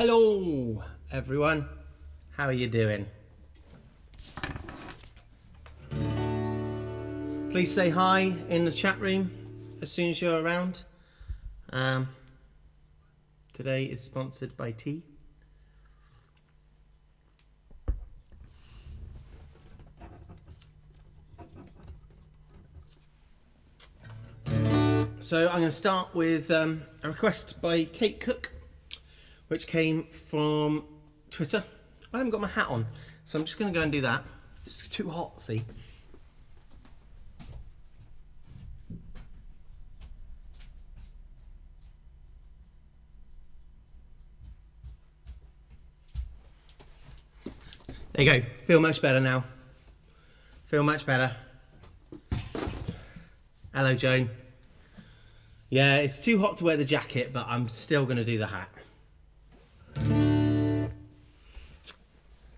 Hello everyone, how are you doing? Please say hi in the chat room as soon as you're around. Today is sponsored by tea. So I'm going to start with a request by Kate Cook, which came from Twitter. I haven't got my hat on, so I'm just going to go and do that. It's too hot, see. There you go. Feel much better now. Feel much better. Hello, Joan. Yeah, it's too hot to wear the jacket, but I'm still going to do the hat.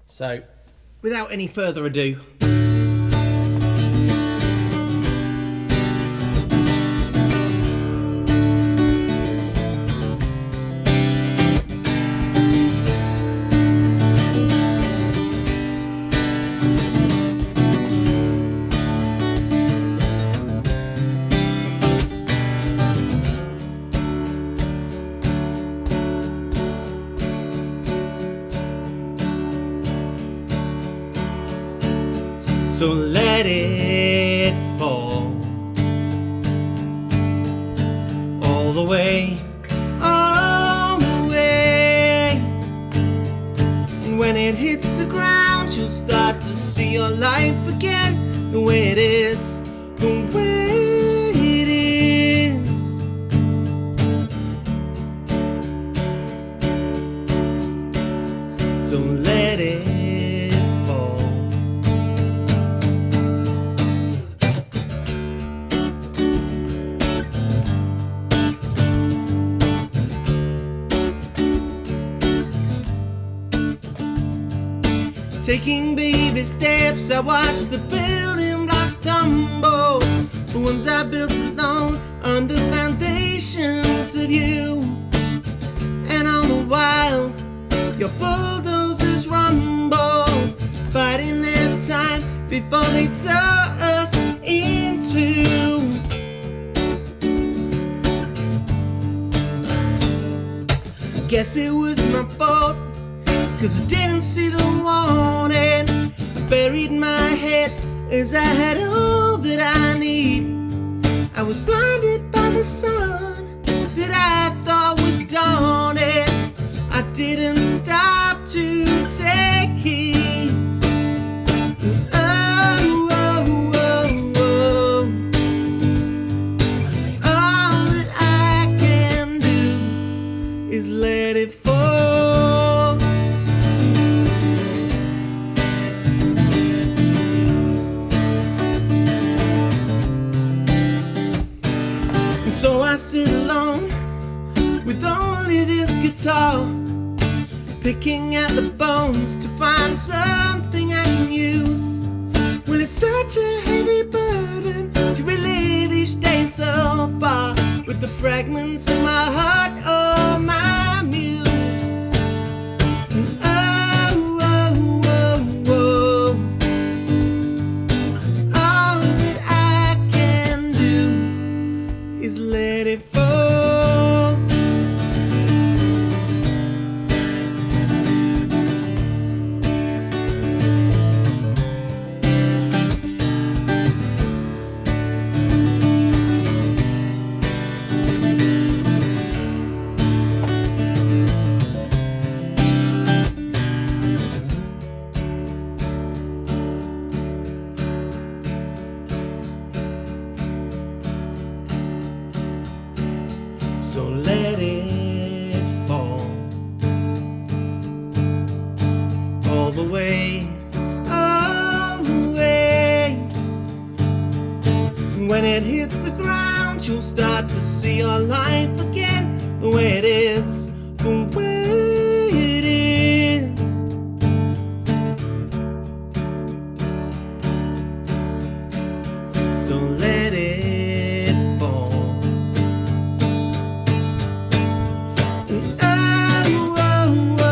So, without any further ado, so let it fall all the way, all the way. And when it hits the ground, you'll start to see your life again, the way it is, the way it is. So let it fall. Taking baby steps, I watch the building blocks tumble. The ones I built alone on the foundations of you. And all the while, your bulldozers rumbled, fighting their time before they tore us into. I guess it was my fault, 'cause I didn't see the warning. I buried my head as I had all that I need. I was blinded by the sun that I thought was dawning. I didn't stop to take heed. Oh, oh, oh, oh. All that I can do is let it fall. So I sit alone with only this guitar, picking at the bones to find something I can use. Well, it's such a heavy burden to relive each day so far, with the fragments of my heart or my muse. And oh, oh, oh, oh, all that I can do is let it fall. So let it fall all the way, all the way. And when it hits the ground, you'll start to see your life again, the way it is, the way it is. So let it fall. Oh, oh,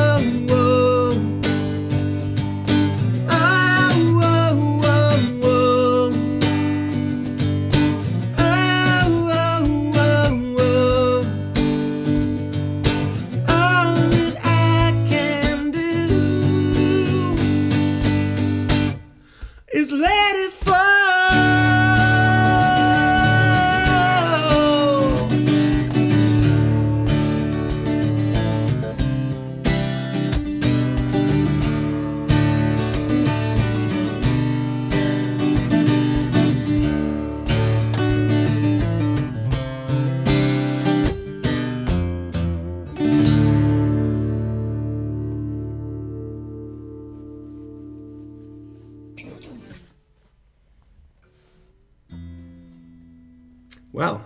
Well,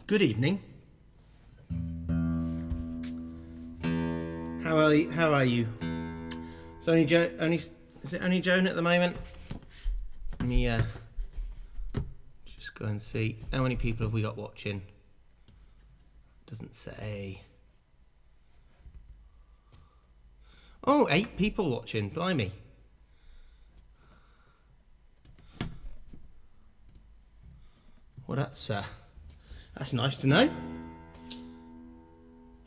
good evening. How are you? It's only is it only Joan at the moment? Let me just go and see how many people have we got watching. Doesn't say. Oh, 8 people watching. Blimey. Well, that's nice to know.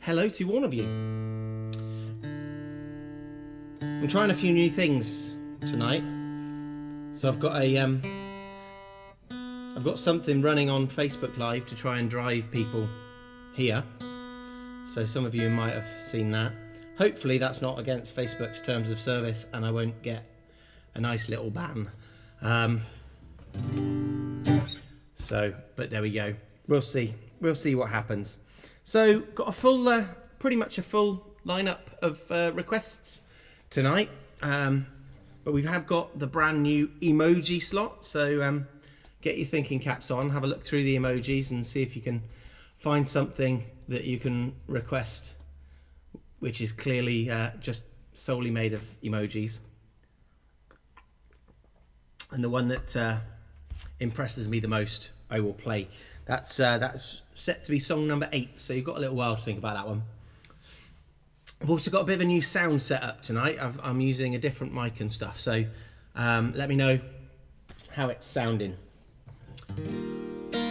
Hello to one of you. I'm trying a few new things tonight. So I've got something running on Facebook Live to try and drive people here. So some of you might have seen that. Hopefully that's not against Facebook's terms of service and I won't get a nice little ban. But there we go. We'll see. We'll see what happens. So got a full, pretty much a full lineup of requests tonight. But we have got the brand new emoji slot. So get your thinking caps on, have a look through the emojis and see if you can find something that you can request, which is clearly just solely made of emojis. And the one that impresses me the most, I will play. That's set to be song number 8, so you've got a little while to think about that one. I've also got a bit of a new sound setup tonight. I'm using a different mic and stuff, so let me know how it's sounding.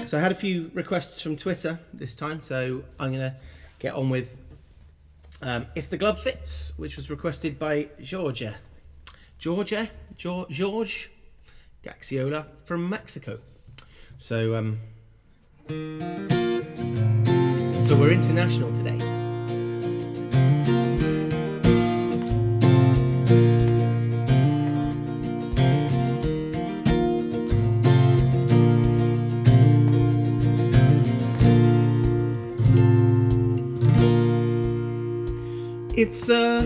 So I had a few requests from Twitter this time, so I'm going to get on with If the Glove Fits, which was requested by George Gaxiola from Mexico. So we're international today. It's a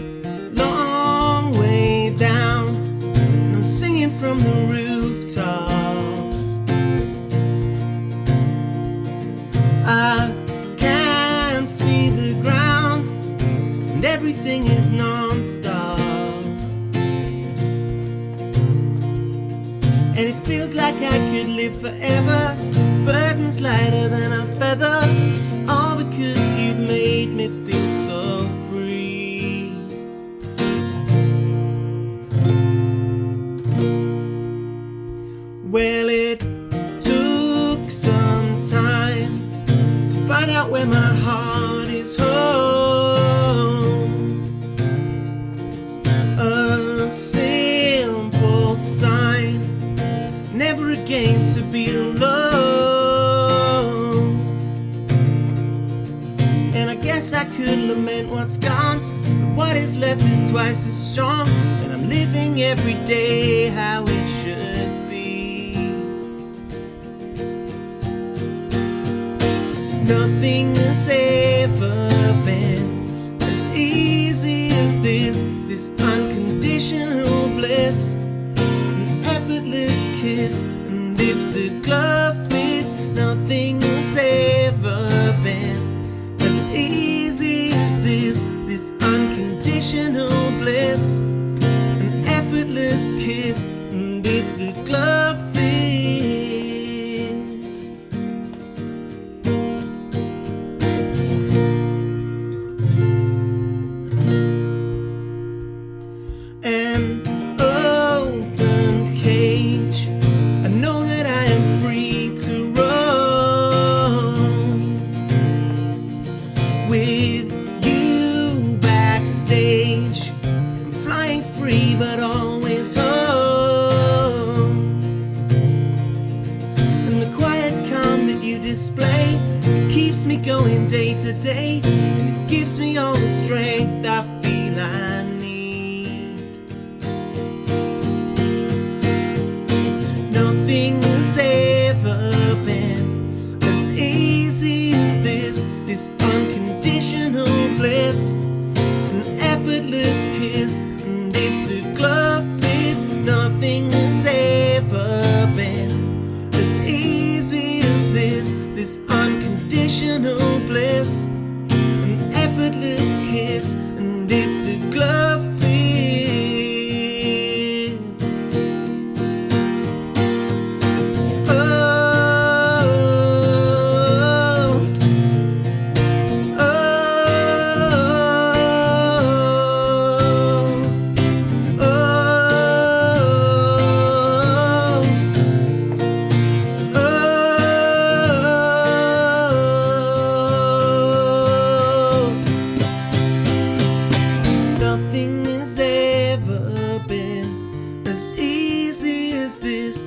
long way down, and I'm singing from the rooftops. I can't see the ground, and everything is non-stop. And it feels like I could live forever, burdens lighter than a feather, all because you've made me feel so free. Well, it took some time to find out where my heart is home. A simple sign, never again to be alone. And I guess I could lament what's gone, but what is left is twice as strong. And I'm living every day how it should be. Nothing has ever been as easy as this unconditional bliss, an effortless kiss. And if the glove fits, nothing has ever been as easy as this unconditional bliss, an effortless kiss. And if the glove fits, an open cage, I know that I am free to roam. With you backstage, I'm flying free but always home. And the quiet calm that you display keeps me going day to day, and it gives me all the strength I feel I need. Nothing has ever been as easy as this unconditional bliss, an effortless kiss. And if the glove fits, nothing has ever been as easy as this unconditional bliss, an effortless kiss, and if the glove fits, oh, oh, oh, nothing has ever been as easy as this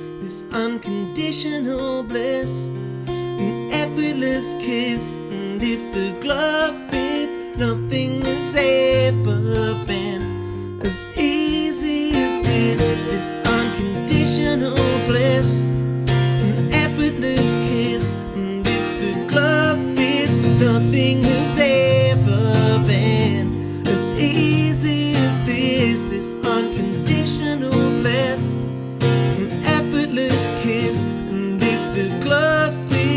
unconditional bliss, an effortless kiss, and if the glove fits, nothing has ever been as easy as this unconditional bliss, an effortless kiss, and if the glove fits, nothing has ever been as easy as this unconditional bliss, an effortless kiss, and if the glove fits,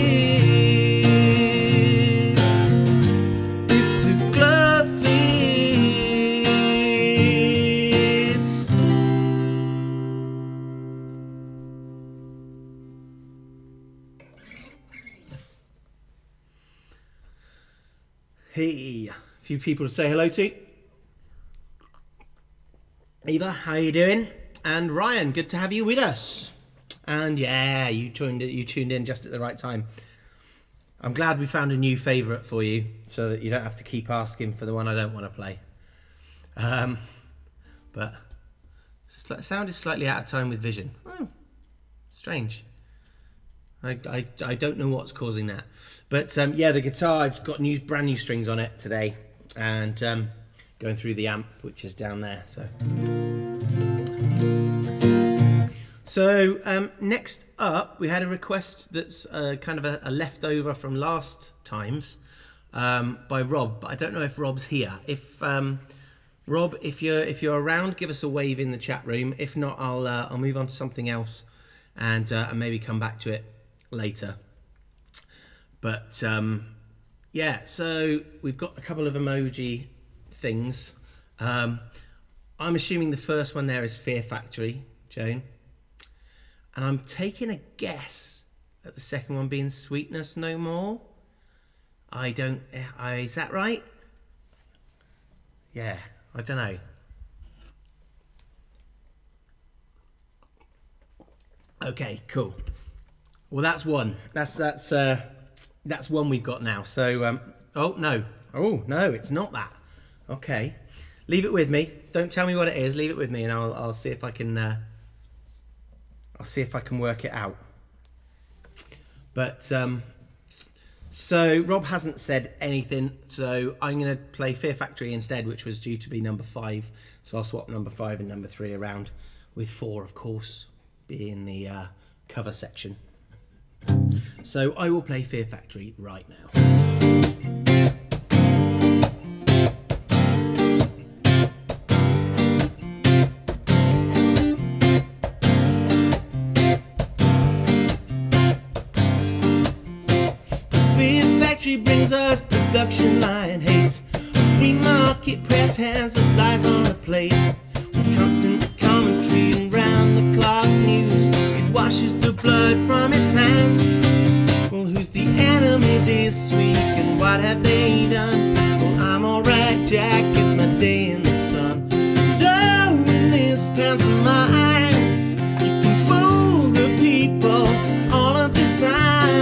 if the glove fits. Hey, a few people to say hello to. Eva, how you doing? And Ryan, good to have you with us. And yeah, you tuned in just at the right time. I'm glad we found a new favourite for you, so that you don't have to keep asking for the one I don't want to play. But sound is slightly out of time with vision. Oh, strange. I don't know what's causing that. But yeah, the guitar, I've got brand new strings on it today, and going through the amp, which is down there. So next up, we had a request that's kind of a leftover from last time's by Rob, but I don't know if Rob's here. If Rob, if you're around, give us a wave in the chat room. If not, I'll move on to something else and maybe come back to it later. But yeah, so we've got a couple of emoji things. I'm assuming the first one there is Fear Factory, Joan. And I'm taking a guess at the second one being Sweetness No More. Is that right? Yeah, I don't know. Okay, cool. Well, that's one. That's one we've got now. So, oh no, it's not that. Okay, leave it with me. Don't tell me what it is. Leave it with me, and I'll see if I can. I'll see if I can work it out. But so Rob hasn't said anything, so I'm going to play Fear Factory instead, which was due to be number 5. So I'll swap number 5 and number 3 around, with 4, of course, being the cover section. So I will play Fear Factory right now. Brings us production line hates. A free market press hands us lies on a plate. With constant commentary and round the clock news, it washes the blood from its hands. Well, who's the enemy this week and what have they done? Well, I'm alright, Jack, it's my day in the sun. During this pantomime, you can fool the people all of the time.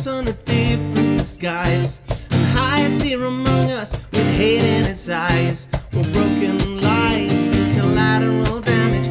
On a different disguise and hides here among us with hate in its eyes. Well, broken lives and collateral damage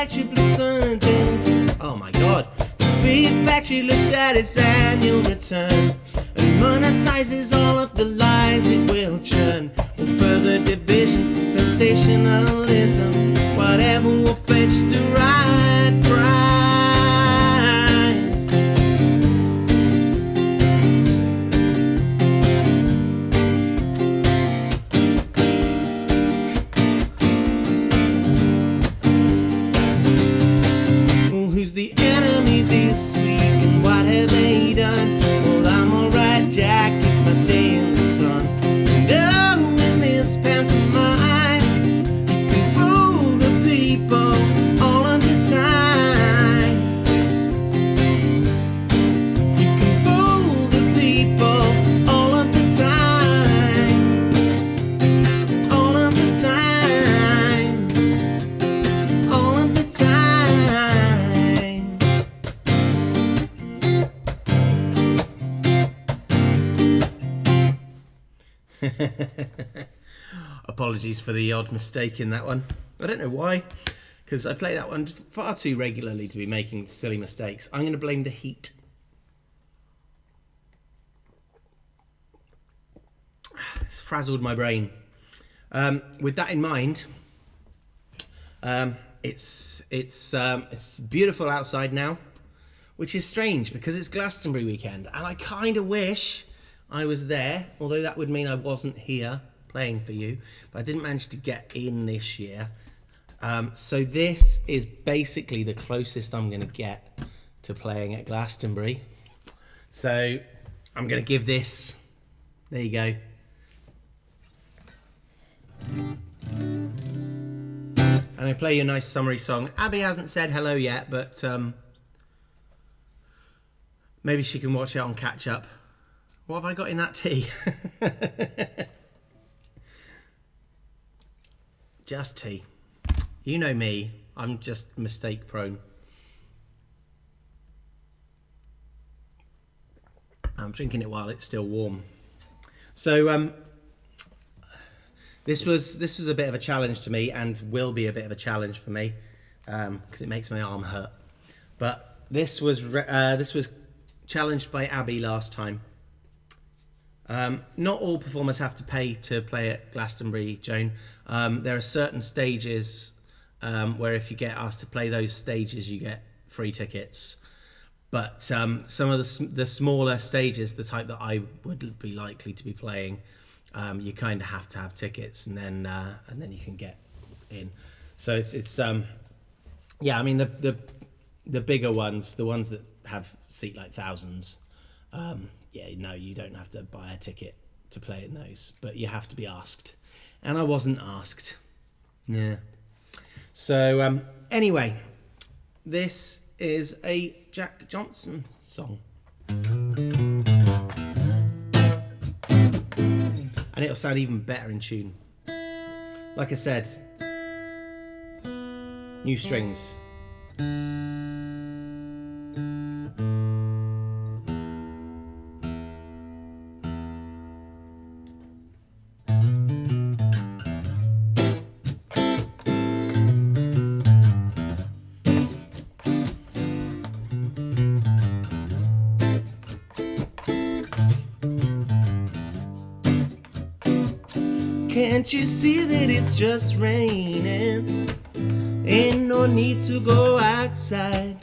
flagship looks until, oh my god, the big factory looks at its annual return and monetizes all of the lies it will churn. Or further division, sensationalism, whatever will fetch the right price. Who's the enemy this week and what have they done? Well, I'm alright, Jack, it's my day in the sun. And oh, in this pantomime, you can fool the people all of the time. You can fool the people all of the time. All of the time. All of the time. Apologies for the odd mistake in that one. I don't know why, because I play that one far too regularly to be making silly mistakes. I'm going to blame the heat. It's frazzled my brain. With that in mind, it's beautiful outside now, which is strange because it's Glastonbury weekend, and I kind of wish I was there, although that would mean I wasn't here playing for you, but I didn't manage to get in this year. So this is basically the closest I'm going to get to playing at Glastonbury. So I'm going to give this, there you go. And I play you a nice summery song. Abby hasn't said hello yet, but maybe she can watch it on catch up. What have I got in that tea? Just tea. You know me, I'm just mistake prone. I'm drinking it while it's still warm. So this was a bit of a challenge to me, and will be a bit of a challenge for me because it makes my arm hurt. But this was challenged by Abby last time. Not all performers have to pay to play at Glastonbury, Joan. There are certain stages where if you get asked to play those stages, you get free tickets. But some of the smaller stages, the type that I would be likely to be playing, you kind of have to have tickets, and then you can get in. So it's yeah. I mean the bigger ones, the ones that have seat like thousands. Yeah, no, you don't have to buy a ticket to play in those, but you have to be asked. And I wasn't asked. Yeah. So, anyway, this is a Jack Johnson song. And it'll sound even better in tune. Like I said, new strings. Can't you see that it's just raining? Ain't no need to go outside.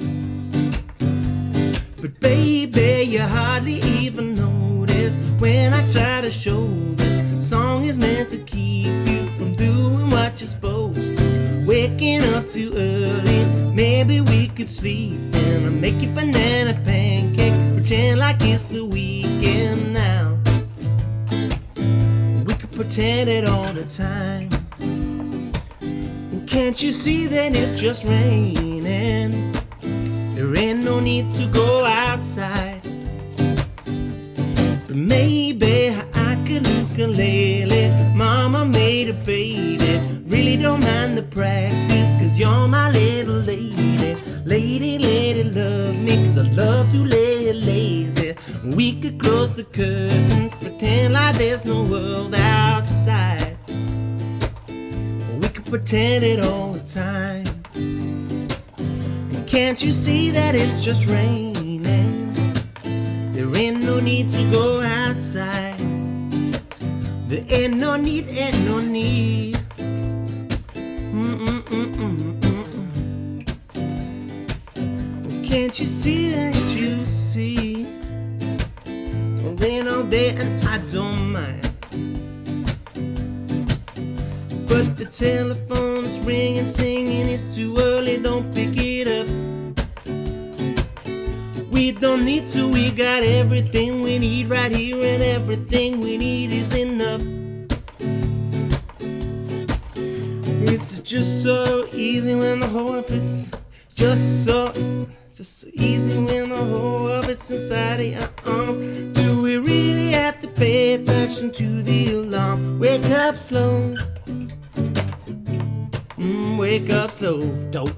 But baby, you hardly even notice when I try to show this song is meant to keep you from doing what you're supposed to. Waking up too early, maybe we could sleep in. I'll make you banana pancakes, pretend like it's the weekend now. Pretend it all the time. Well, can't you see that it's just raining? There ain't no need to go outside. But maybe I could ukulele. Mama made a baby. Really don't mind the practice, 'cause you're my little lady. Lady, lady, love me, 'cause I love to lay lazy. We could close the curtains, pretend like there's no world outside. We could pretend it all the time. Can't you see that it's just raining? There ain't no need to go outside. There ain't no need, ain't no need. Can't you see that you see? Rain all day and I don't mind. But the telephone's ringing, singing, it's too early, don't pick it up. We don't need to, we got everything we need right here, and everything we need is enough. It's just so easy when the whole of it's just so easy when the whole of it's inside of you. Do we really have to pay attention to the alarm? Wake up slow. Wake up slow, dope.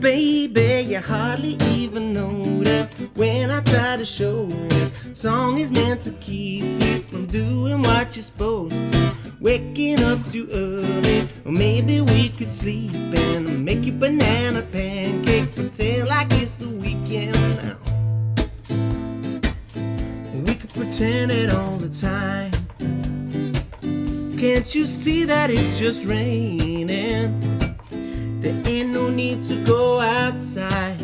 Baby, you hardly even notice when I try to show this song is meant to keep you from doing what you're supposed to. Waking up too early, or maybe we could sleep and make you banana pancakes, pretend like it's the weekend now. We could pretend it all the time. Can't you see that it's just raining? There ain't no need to go outside.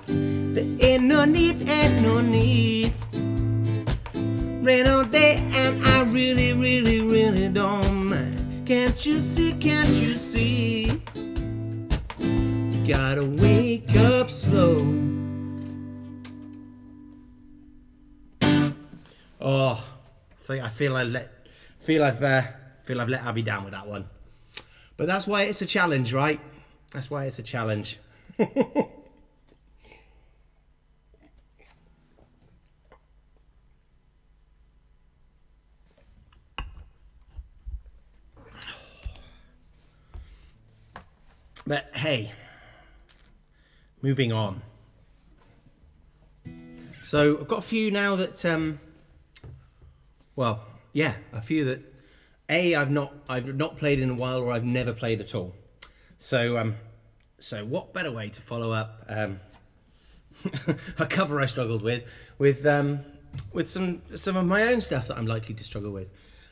There ain't no need, ain't no need. Rain all day and I really, really, really don't mind. Can't you see, can't you see? You gotta wake up slow. Oh, I feel I've let Abby down with that one. But that's why it's a challenge, right? That's why it's a challenge. But hey, moving on. So I've got a few now that, a few that I've not played in a while, or I've never played at all. So what better way to follow up a cover I struggled with some of my own stuff that I'm likely to struggle with.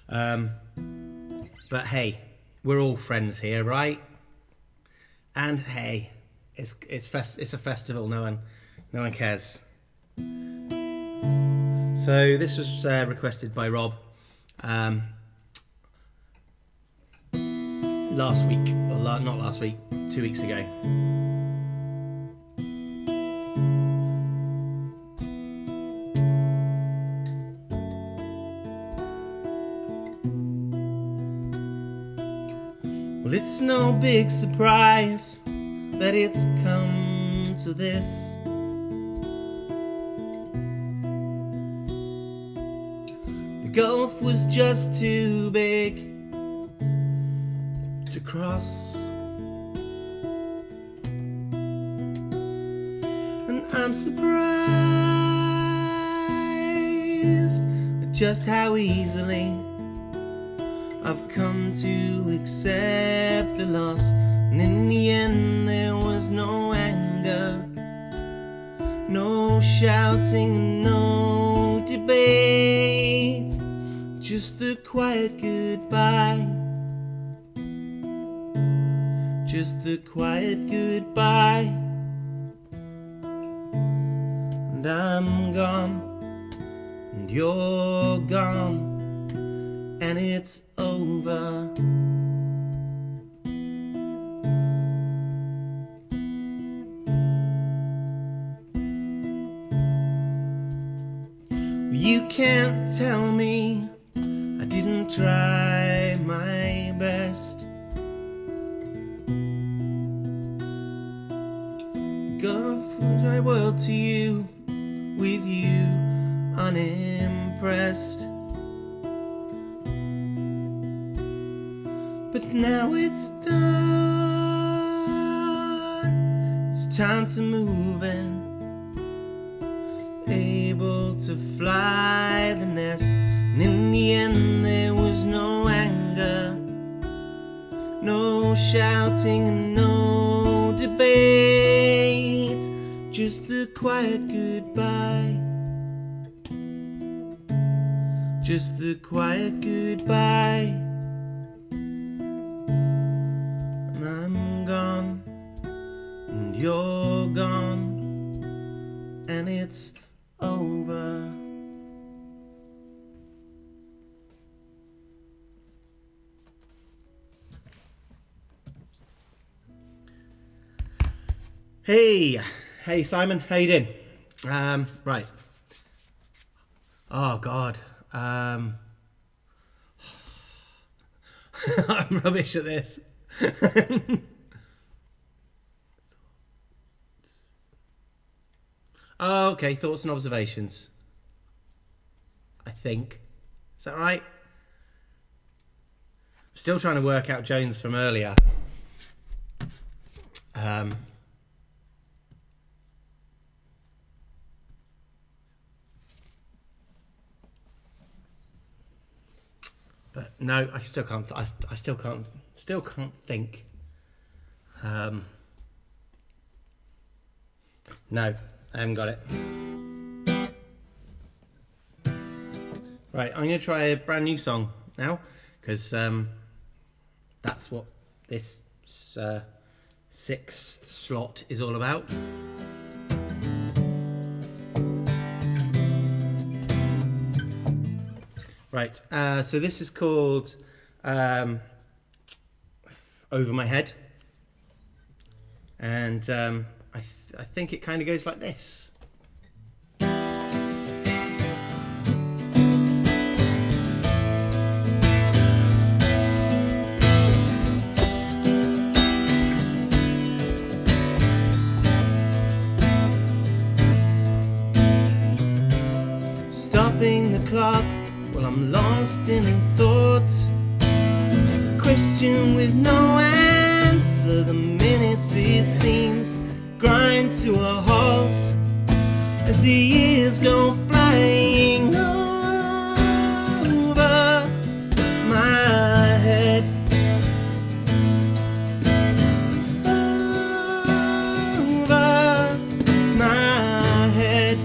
But hey, we're all friends here, right? And hey, it's a festival. No one cares. So this was requested by Rob last week, or not last week, 2 weeks ago. Well, it's no big surprise that it's come to this. The gulf was just too big to cross, and I'm surprised at just how easily I've come to accept the loss. And in the end there was no anger, no shouting, no debate, just the quiet goodbye. Just the quiet goodbye. And I'm gone, and you're gone, and it's over. You can't tell me I didn't try my best. Go for my world to you, with you unimpressed. But now it's done. It's time to move in. Able to fly the nest. And in the end there was no anger, no shouting, and no debate. debate, just the quiet goodbye. Just the quiet goodbye. And I'm gone, and you're gone, and it's over. Hey Simon, how you doing? Right. Oh God. I'm rubbish at this. Oh, okay, thoughts and observations. I think. Is that right? I'm still trying to work out Jones from earlier. But no, I still can't. I still can't think. No, I haven't got it. Right, I'm going to try a brand new song now, because that's what this sixth slot is all about. Right, so this is called Over My Head, and I think it kind of goes like this. Stopping the clock while I'm lost in a thought, question with no answer. The minutes, it seems, grind to a halt as the years go flying over my head. Over my head.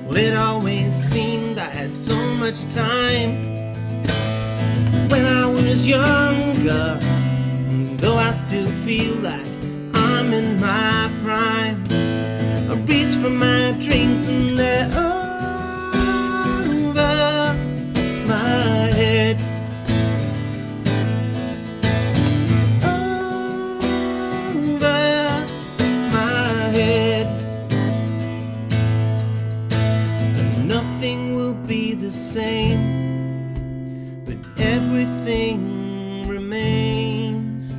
Well, it always seemed I had so much time when I was younger, though I still feel like I'm in my prime. I reach for my dreams and they're over my head. Over my head. And nothing will be the same, but everything remains.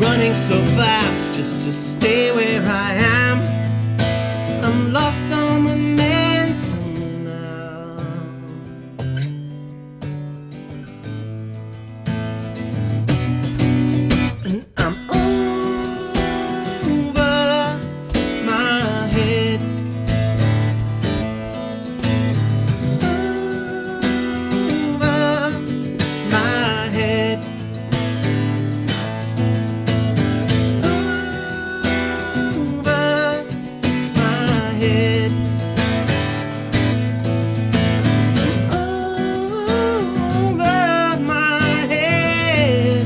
Running so fast just to stay where I am. I'm lost on momentum now. And I'm over my head. Over my head. Over my head. Over my head.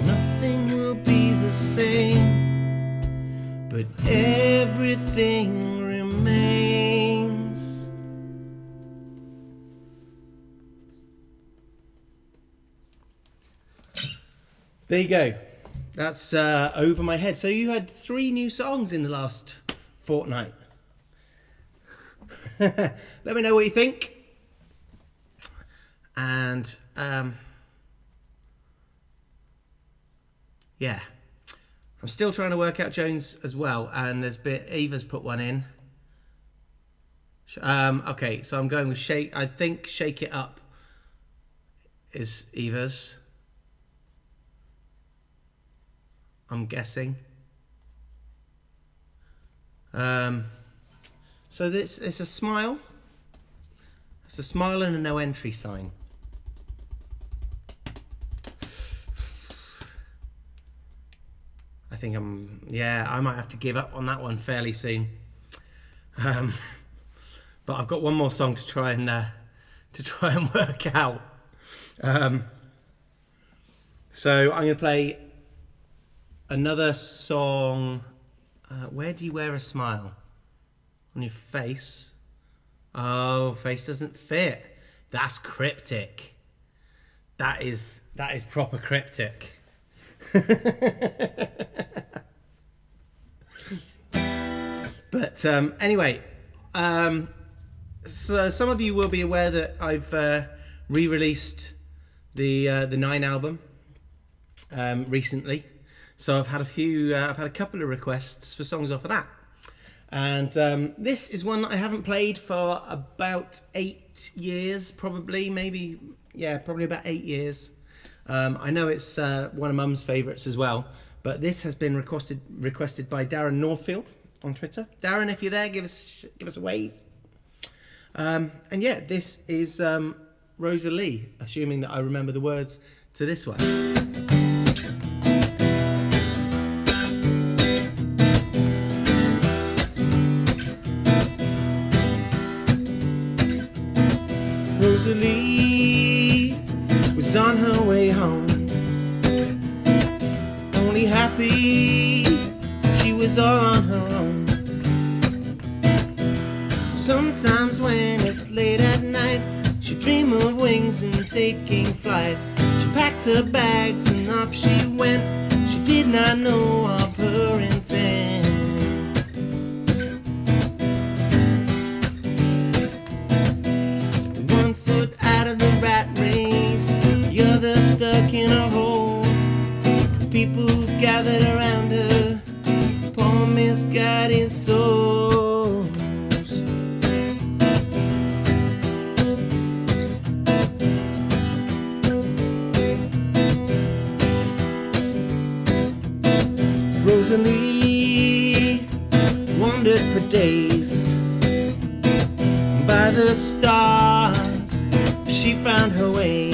Nothing will be the same, but everything remains. So there you go. That's Over My Head. So you had 3 new songs in the last fortnight. Let me know what you think. And yeah, I'm still trying to work out Jones as well, and Eva's put one in. Okay, so I'm going with Shake. I think Shake It Up is Eva's. I'm guessing. So this is a smile. It's a smile and a no entry sign. I think I might have to give up on that one fairly soon. But I've got one more song to try and work out. So I'm going to play another song. Where do you wear a smile? On your face. Oh, face doesn't fit. That's cryptic. That is proper cryptic. But anyway, so some of you will be aware that I've re-released the Nine album recently. So I've had a couple of requests for songs off of that. And this is one that I haven't played for about 8 years, probably about 8 years. I know it's one of Mum's favourites as well, but this has been requested by Darren Northfield on Twitter. Darren, if you're there, give us a wave. And yeah, this is Rosalie, assuming that I remember the words to this one. Rosalie was on her way home, only happy she was all on her own. Sometimes when it's late at night, she dream of wings and taking flight. She packed her bags and off she went. She did not know of her intent. One foot out of the rat race, the other stuck in a hole. People gathered around her, poor misguided souls. Rosalie wandered for days by the stars. She found her way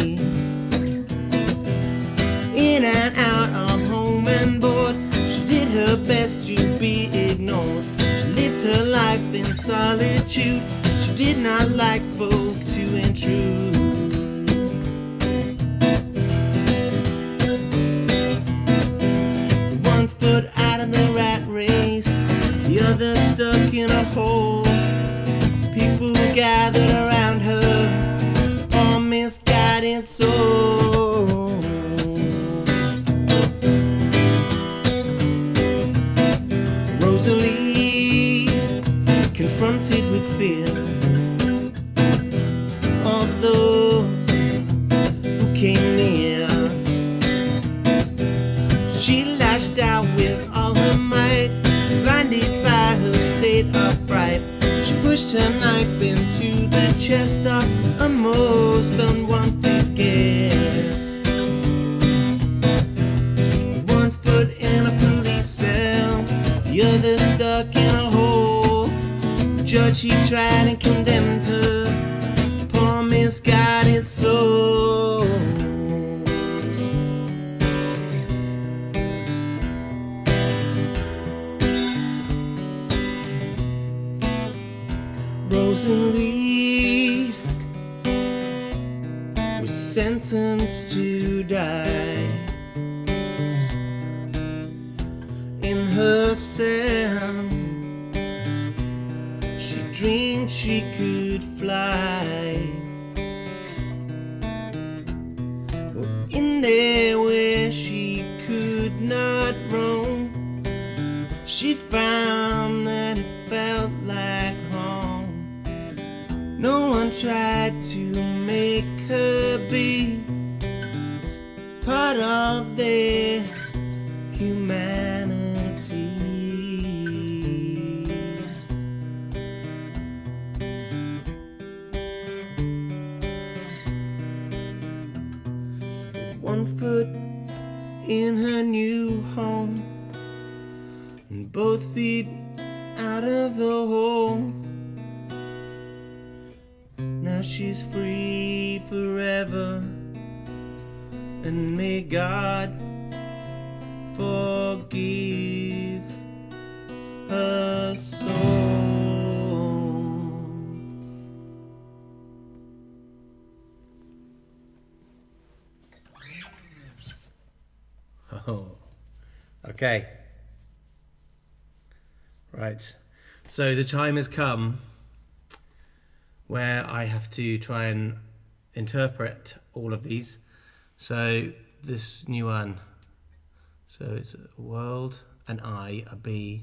in and out of home and board. She did her best to be ignored. She lived her life in solitude. She did not like folk to intrude. One foot out of the rat race, the other stuck in a hole. People gathered around her, all misguided souls. Rosalie, confronted with fear of those who came near, she lashed out with all her might, blinded by her state of fright. She pushed her knife into the chest of a most unwanted guest. One foot in a police cell, the other stuck in a hole. The judge, he tried and condemned her, poor misguided souls. Rosalie was sentenced to die in her cell. She dreamed she could fly. In there where she could not roam, she found that it felt like home. No one tried to make her be part of their humanity. One foot in her new home, and both feet out of the hole. Now she's free forever, and may God forgive her soul. Oh, okay. Right. So the time has come where I have to try and interpret all of these. So this new one. So it's a world, an I, a B,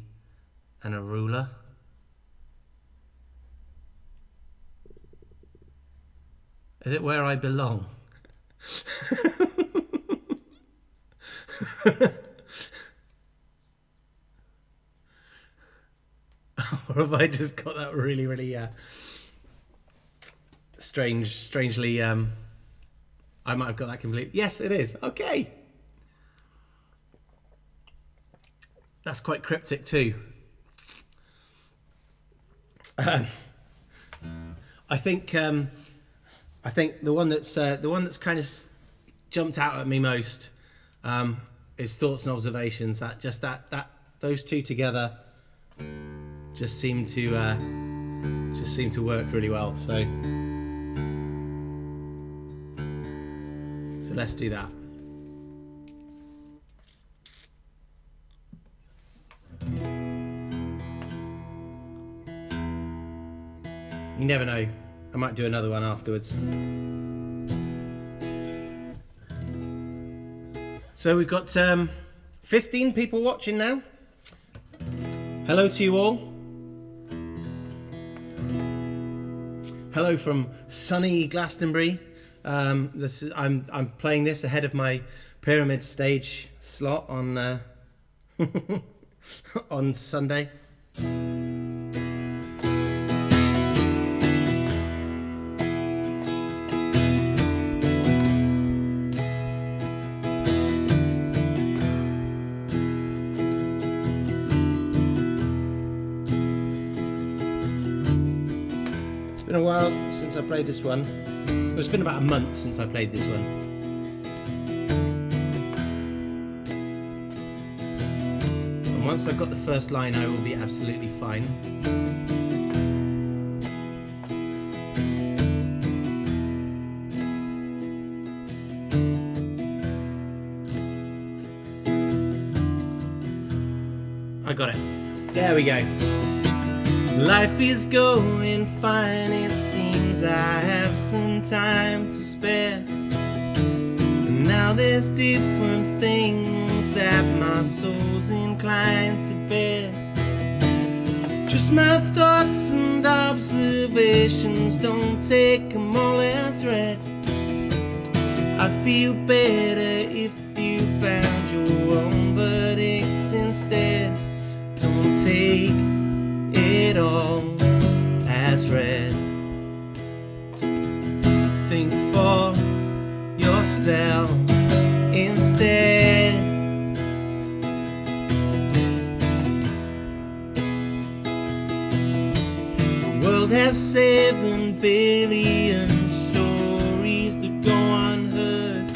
and a ruler. Is it where I belong? Or have I just got that really strangely I might have got that completely. Yes, it is. Okay. That's quite cryptic too. I think the one that's kind of jumped out at me most is thoughts and observations. That those two together just seem to work really well. So let's do that. You never know. I might do another one afterwards. So we've got 15 people watching now. Hello to you all. Hello from sunny Glastonbury. I'm playing this ahead of my pyramid stage slot on on Sunday. It's been a while since I played this one. Well, it's been about a month since I played this one. And once I've got the first line, I will be absolutely fine. I got it. There we go. Life is going fine, it seems I have some time to spare. And now there's different things that my soul's inclined to bear. Just my thoughts and observations, don't take them all as read. I'd feel better if you found your own verdicts instead. Don't take it all as read. Think for yourself instead. The world has 7 billion stories that go unheard.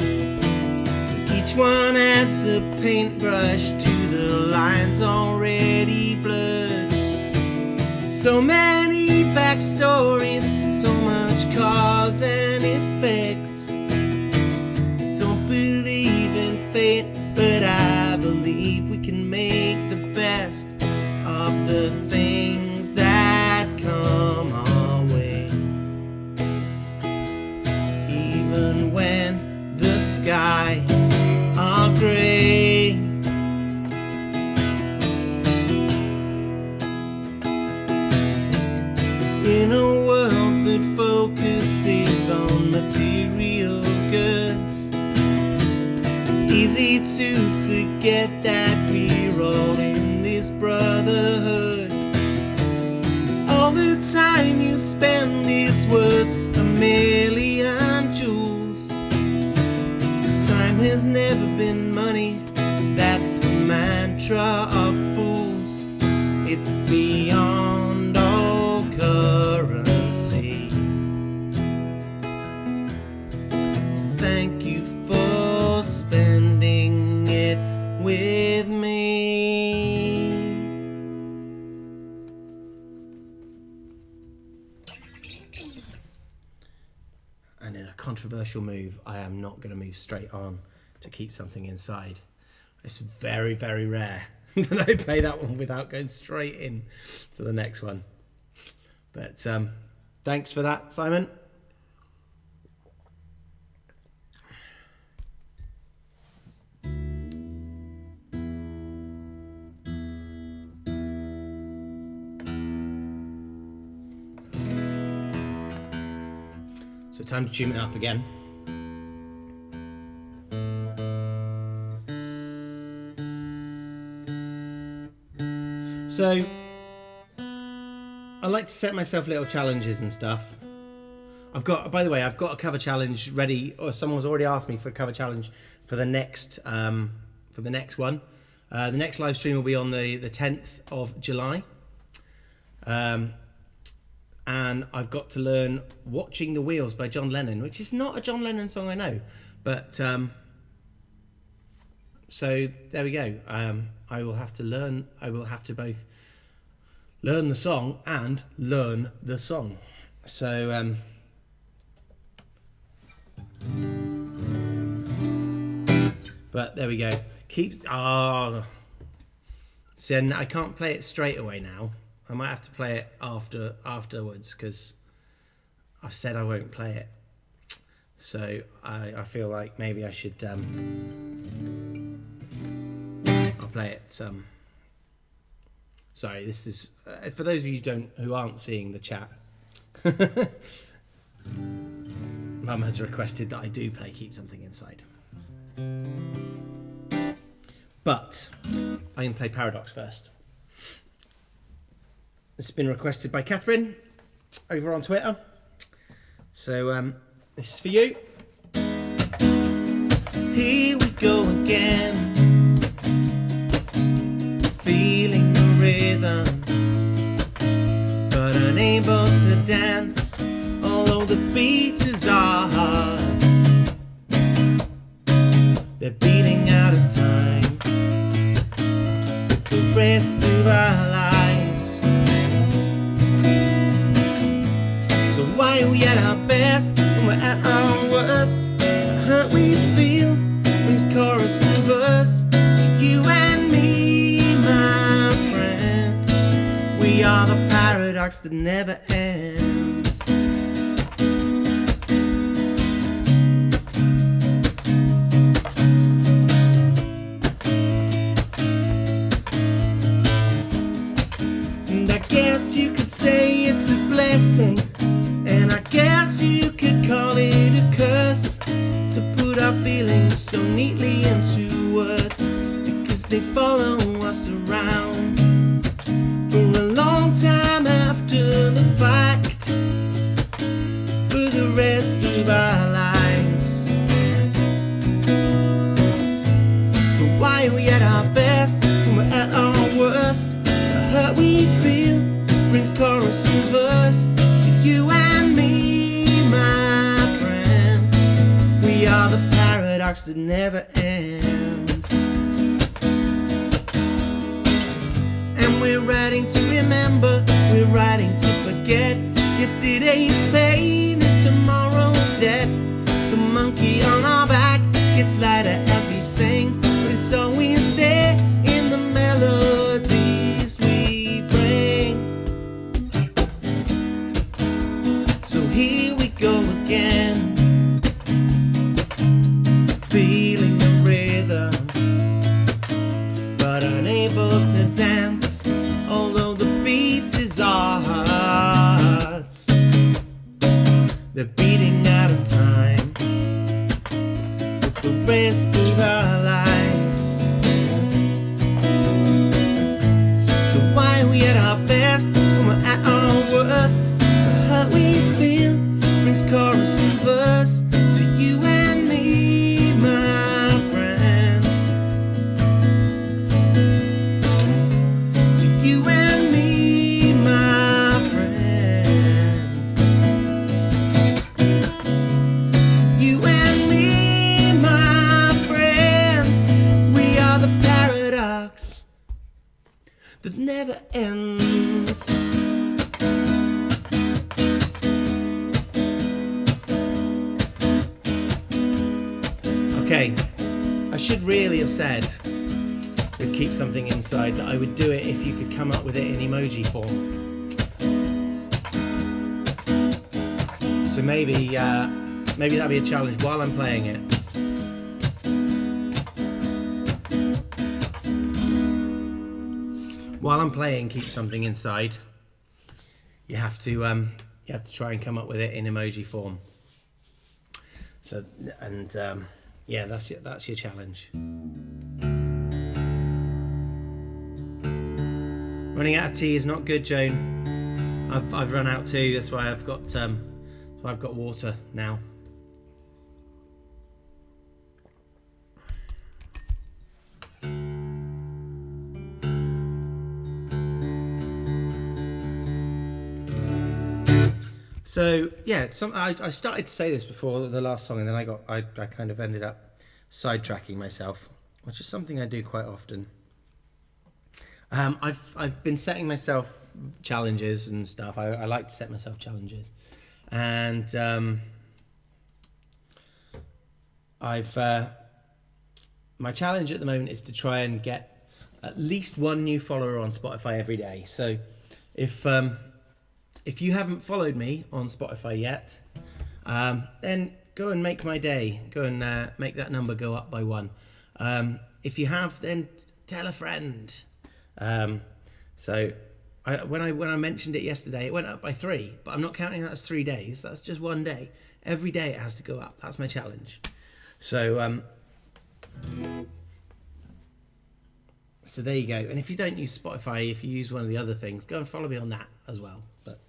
Each one adds a paintbrush to the lines already blurred. So many backstories, so much cause and effect. Don't believe in fate, but I believe we can make the best of the things that come our way. Even when the skies are grey. In a world that focuses on material goods, it's easy to forget that we're all in this brotherhood. All the time you spend is worth a million jewels. The time Time has never been money. That's the mantra of fools. It's beyond all currency. So thank you for spending it with me. And in a controversial move, I am not going to move straight on to keep something inside. It's very, very rare that I play that one without going straight in to the next one. But thanks for that, Simon. So time to tune it up again. So I like to set myself little challenges and stuff. By the way, I've got a cover challenge ready, or someone's already asked me for a cover challenge for the next one. The next live stream will be on the 10th of July. And I've got to learn Watching the Wheels by John Lennon, which is not a John Lennon song, I know. But, so there we go. I will have to both learn the song and learn the song. So, but there we go. So I can't play it straight away now. I might have to play it afterwards because I've said I won't play it. So I feel like maybe I should I'll play it. Sorry, this is for those of you who aren't seeing the chat. Mum has requested that I do play Keep Something Inside. But I'm going to play Paradox first. It's been requested by Catherine over on Twitter. So this is for you. Here we go again, feeling the rhythm, but unable to dance, although the beat is ours. They're beating out of time with the rest of our lives. So why are we at our best when we're at our worst? The hurt we feel brings chorus and verse to you and me, my friend. We are the paradox that never ends. And I guess you could say it's a blessing, and I guess you could call it a curse, to put our feelings so neatly into words, because they follow us around for a long time after the fact, for the rest of our lives. So why are we at our best when we're at our worst? The hurt we feel brings chorus and verse to you and me, my friend. We are the paradox that never ends. And we're writing to remember, we're writing to forget. Yesterday's pain is tomorrow's debt. The monkey on our back gets lighter as we sing, but it's always there in the melodies we bring. So here we go again, feeling the rhythm, but unable to dance, although the beat is our hearts. They're beating out of time with the rest of our lives. So why are we at our best when we're at our worst? The hurt we feel brings chorus and verse to you and me, my that never ends. Okay, I should really have said with Keep Something Inside that I would do it if you could come up with it in emoji form. So maybe that'll be a challenge while I'm playing it. While I'm playing Keep Something Inside, you have to try and come up with it in emoji form. So yeah, that's your challenge. Running out of tea is not good, Joan. I've run out too. That's why I've got water now. So yeah, I started to say this before the last song, and then I kind of ended up sidetracking myself, which is something I do quite often. I've been setting myself challenges and stuff. I like to set myself challenges, and my challenge at the moment is to try and get at least one new follower on Spotify every day. So if you haven't followed me on Spotify yet, then go and make my day. Go and make that number go up by 1. If you have, then tell a friend. So when I mentioned it yesterday, it went up by 3, but I'm not counting that as 3 days. That's just 1 day. Every day it has to go up. That's my challenge. So so there you go. And if you don't use Spotify, if you use one of the other things, go and follow me on that as well. But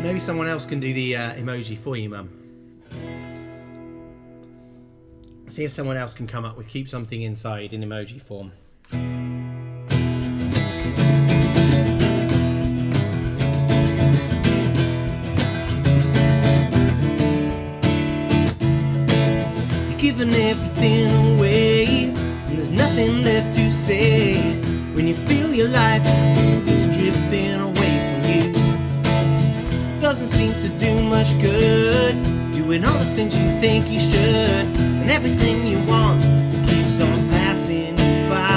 maybe someone else can do the emoji for you, Mum. See if someone else can come up with Keep Something Inside in emoji form. You're giving everything away, and there's nothing left to say. When you feel your life is drifting away from you, doesn't seem to do much good, doing all the things you think you should, and everything you want keeps on passing you by.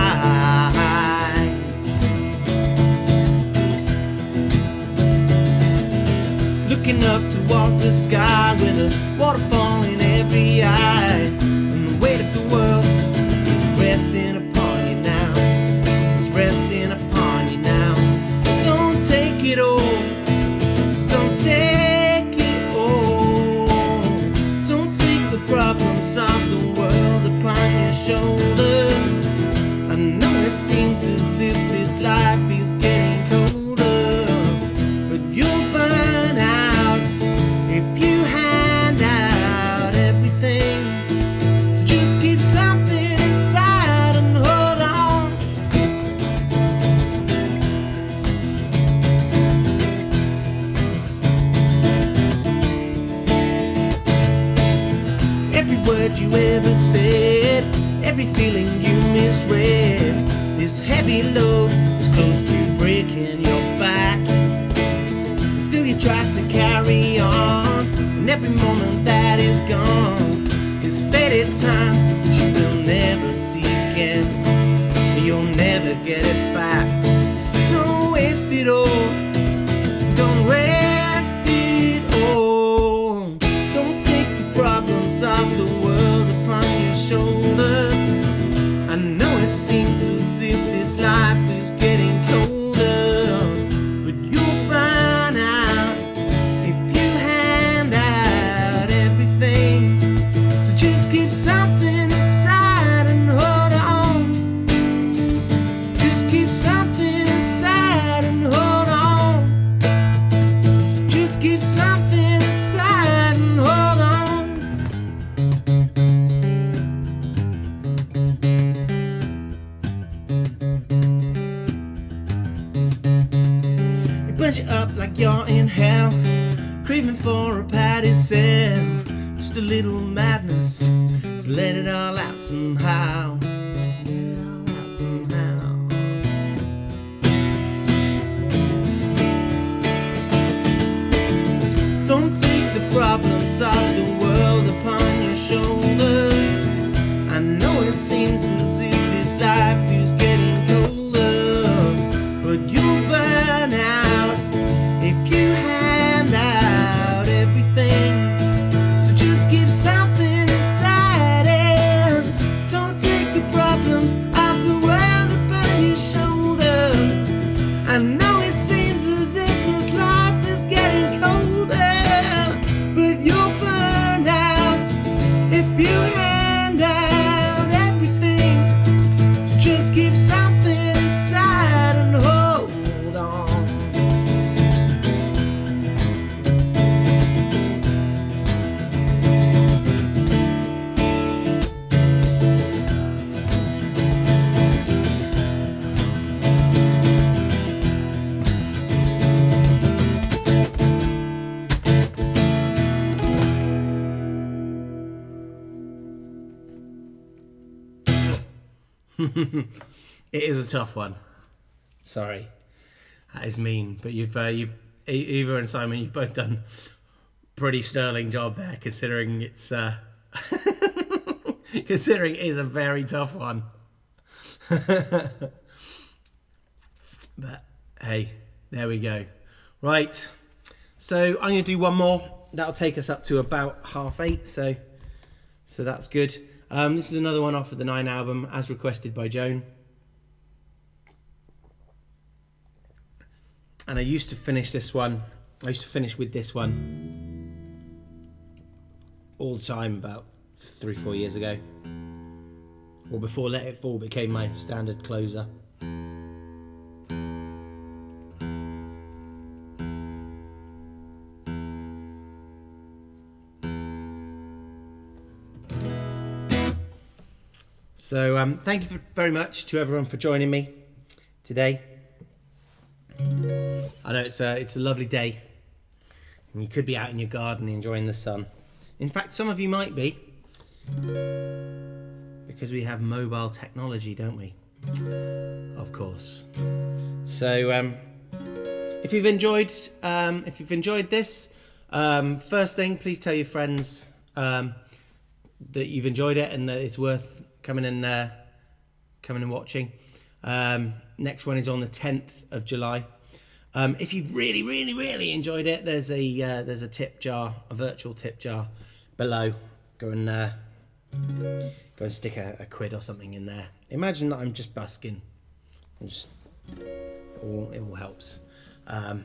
Looking up towards the sky with a waterfall in every eye, and the weight of the world is resting upon you now. It's resting upon you now. Don't take it all. Don't take it all. Don't take the problems of the world upon your shoulder. I know it seems as if this life is getting colder, but you'll burn out if you hand out everything. So just keep something inside and hold on. Every word you ever said, every feeling you misread, this heavy load is close to breaking your back. And still you try to carry on, and every moment that is gone is faded time that you will never see again. You'll never get it back. So don't waste it all. Don't waste it all. Don't take the problems of the world upon your shoulder. I know it seems as if this life is getting colder, but you'll burn out if you hand out everything. So just keep something inside and hold on. Just keep something inside and hold on. Just keep something inside and hold on. It burns you up like you're in hell, craving for a padded cell. Just just a little madness to let it all out somehow. Let it all out somehow. Don't take the problems of the world upon your shoulders. I know it seems as if this life is getting colder, but you'll burn out if you hand out everything. So just give something inside and don't take the problems of the world upon your shoulder. I know it seems as if this life is getting colder, but you'll burn out if you hand out everything. So just keep something inside and hold on. It is a tough one. Sorry, that is mean. But you've Eva and Simon, you've both done pretty sterling job there, considering it's considering it is a very tough one. But hey, there we go. Right, so I'm going to do one more. That'll take us up to about 8:30. So that's good. This is another one off of the 9 album, as requested by Joan. And I used to finish this one. I used to finish with this one all the time about 3-4 years ago. Or before Let It Fall became my standard closer. So thank you very much to everyone for joining me today. I know it's a lovely day, and you could be out in your garden enjoying the sun. In fact, some of you might be, because we have mobile technology, don't we? Of course. So if you've enjoyed this, first thing, please tell your friends that you've enjoyed it and that it's worth coming and watching. Next one is on the 10th of July. If you've really enjoyed it, there's a tip jar, a virtual tip jar below. Go and stick a quid or something in there. Imagine that I'm just busking. It all helps. I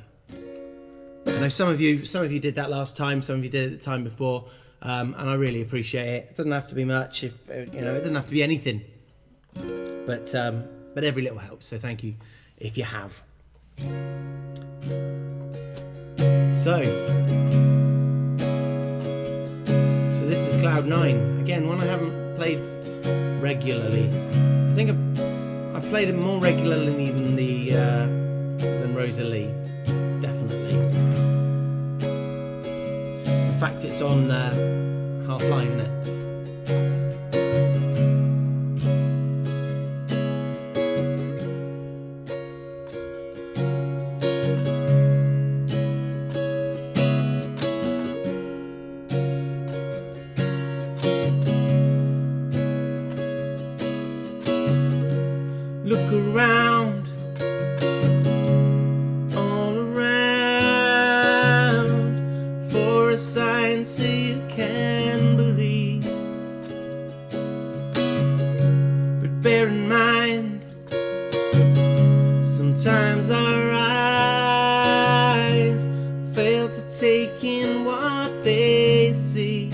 know some of you did that last time. Some of you did it the time before. And I really appreciate it. It doesn't have to be much, it doesn't have to be anything, but every little helps. So thank you if you have. So this is Cloudnine again. One I haven't played regularly. I think I've played it more regularly than Rosalie, definitely. In fact, it's on Half Live, isn't it? Look around, all around, for a sign so you can believe. But bear in mind, sometimes our eyes fail to take in what they see.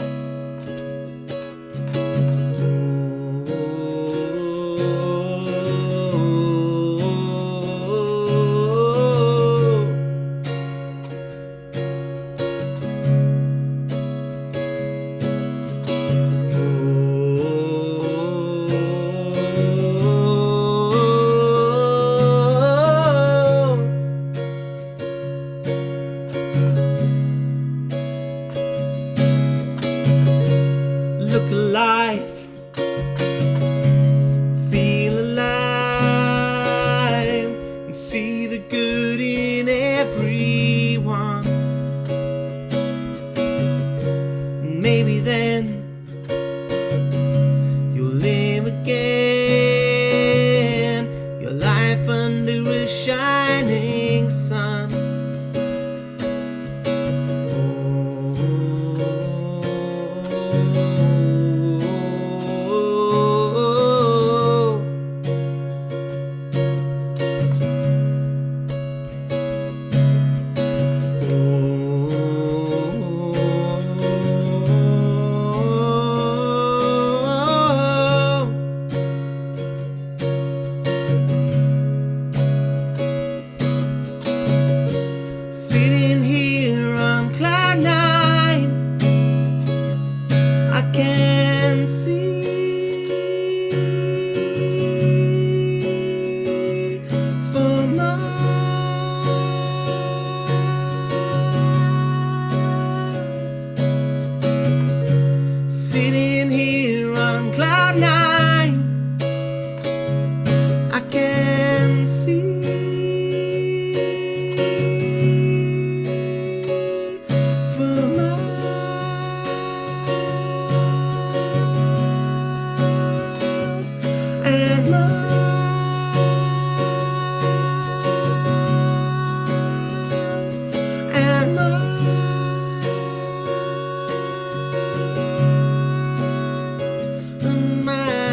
sitting here on Cloudnine, I can see for miles and miles and miles and miles.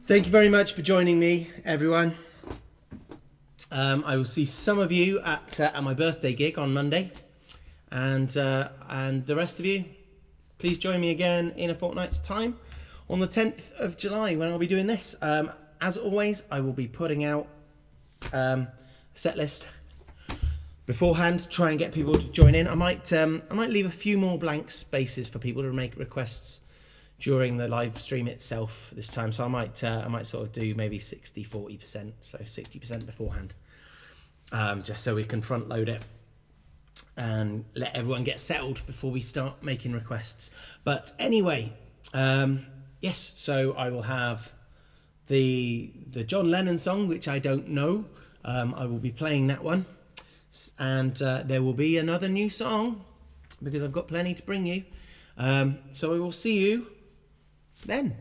Thank you very much for joining me, everyone. I will see some of you at my birthday gig on Monday, and the rest of you, please join me again in a fortnight's time on the 10th of July when I'll be doing this. As always, I will be putting out a set list beforehand to try and get people to join in. I might leave a few more blank spaces for people to make requests during the live stream itself this time, so I might sort of do maybe 60-40%, so 60% beforehand, just so we can front load it and let everyone get settled before we start making requests. But anyway, yes, so I will have the John Lennon song, which I don't know. I will be playing that one, and there will be another new song because I've got plenty to bring you. So I will see you then.